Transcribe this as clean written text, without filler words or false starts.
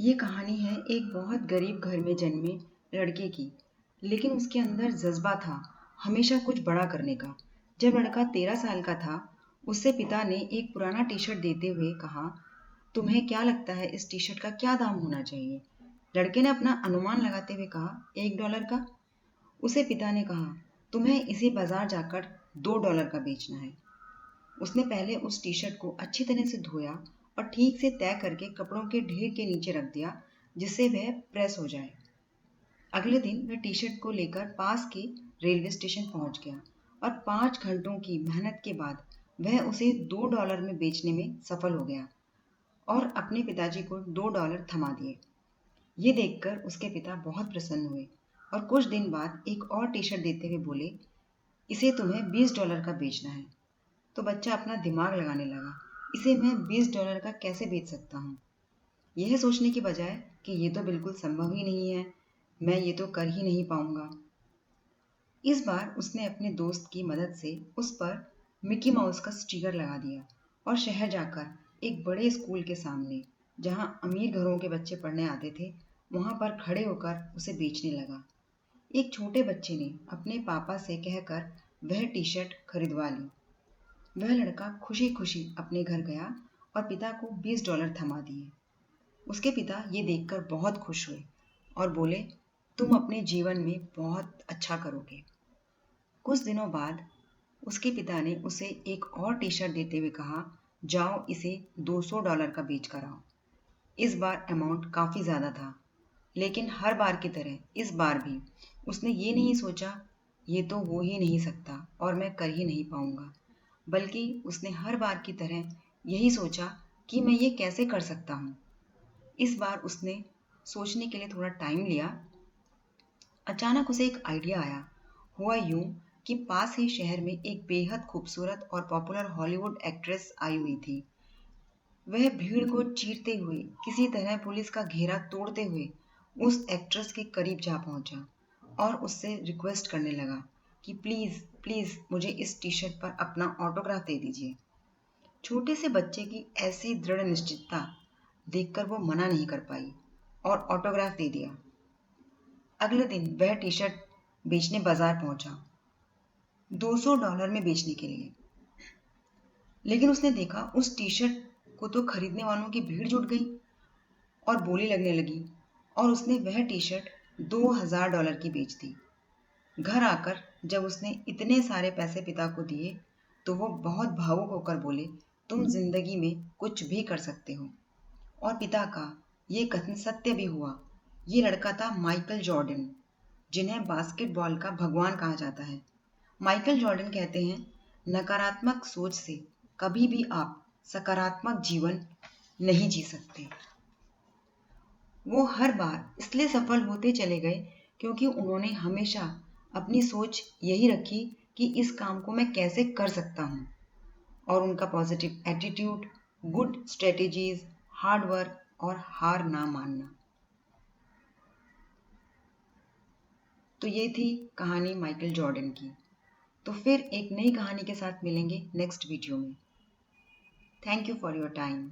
ये कहानी है एक बहुत गरीब घर में जन्मे लड़के की। लेकिन उसके अंदर जज्बा था हमेशा कुछ बड़ा करने का। जब लड़का 13 साल का था, उससे पिता ने एक पुराना टी शर्ट देते हुए कहा, तुम्हें क्या लगता है इस टी शर्ट का क्या दाम होना चाहिए? लड़के ने अपना अनुमान लगाते हुए कहा, $1 का। उसे पिता ने कहा, तुम्हें इसे बाजार जाकर $2 का बेचना है। उसने पहले उस टी शर्ट को अच्छी तरह से धोया और ठीक से तय करके कपड़ों के ढेर के नीचे रख दिया, जिससे वह प्रेस हो जाए। अगले दिन वह टी शर्ट को लेकर पास के रेलवे स्टेशन पहुंच गया और 5 घंटों की मेहनत के बाद वह उसे $2 में बेचने में सफल हो गया और अपने पिताजी को $2 थमा दिए। ये देखकर उसके पिता बहुत प्रसन्न हुए और कुछ दिन बाद एक और टी शर्ट देते हुए बोले, इसे तुम्हें $20 का बेचना है। तो बच्चा अपना दिमाग लगाने लगा, इसे मैं $20 का कैसे बेच सकता हूँ? यह सोचने की बजाय कि ये तो बिल्कुल संभव ही नहीं है, मैं ये तो कर ही नहीं पाऊंगा। इस बार उसने अपने दोस्त की मदद से उस पर मिकी माउस का स्टिकर लगा दिया और शहर जाकर एक बड़े स्कूल के सामने, जहाँ अमीर घरों के बच्चे पढ़ने आते थे, वहां पर खड़े होकर उसे बेचने लगा। एक छोटे बच्चे ने अपने पापा से कहकर वह टी शर्ट खरीदवा ली। वह लड़का खुशी खुशी अपने घर गया और पिता को $20 थमा दिए। उसके पिता ये देखकर बहुत खुश हुए और बोले, तुम अपने जीवन में बहुत अच्छा करोगे। कुछ दिनों बाद उसके पिता ने उसे एक और टी शर्ट देते हुए कहा, जाओ इसे $200 का बेच कर आओ। इस बार अमाउंट काफी ज्यादा था, लेकिन हर बार की तरह इस बार भी उसने ये नहीं सोचा, ये तो हो ही नहीं सकता और मैं कर ही नहीं पाऊंगा, बल्कि उसने हर बार की तरह यही सोचा कि मैं ये कैसे कर सकता हूँ। इस बार उसने सोचने के लिए थोड़ा टाइम लिया। अचानक उसे एक आइडिया आया। हुआ यूं कि पास ही शहर में एक बेहद खूबसूरत और पॉपुलर हॉलीवुड एक्ट्रेस आई हुई थी। वह भीड़ को चीरते हुए किसी तरह पुलिस का घेरा तोड़ते हुए उस एक्ट्रेस के करीब जा पहुंचा और उससे रिक्वेस्ट करने लगा कि प्लीज प्लीज मुझे इस टी शर्ट पर अपना ऑटोग्राफ दे दीजिए। छोटे से बच्चे की ऐसी दृढ़ निश्चितता देखकर वो मना नहीं कर पाई और ऑटोग्राफ दे दिया। अगले दिन वह टी शर्ट बेचने बाजार पहुंचा, $200 में बेचने के लिए। लेकिन उसने देखा उस टी शर्ट को तो खरीदने वालों की भीड़ जुट गई और बोली लगने लगी और उसने वह टी शर्ट $2000 की बेच दी। घर आकर जब उसने इतने सारे पैसे पिता को दिए, तो वो बहुत भावुक होकर बोले, तुम जिंदगी में कुछ भी कर सकते हो। और पिता का ये कथन सत्य भी हुआ। ये लड़का था माइकल जॉर्डन, जिन्हें बास्केटबॉल का भगवान कहा जाता है। माइकल जॉर्डन कहते हैं, नकारात्मक सोच से कभी भी आप सकारात्मक जीवन नहीं जी सकते। वो हर बार इसलिए सफल होते चले गए क्योंकि उन्होंने हमेशा अपनी सोच यही रखी कि इस काम को मैं कैसे कर सकता हूँ। और उनका positive attitude, good strategies, hard work और हार ना मानना। तो ये थी कहानी माइकल जॉर्डन की। तो फिर एक नई कहानी के साथ मिलेंगे नेक्स्ट वीडियो में। Thank you for your time.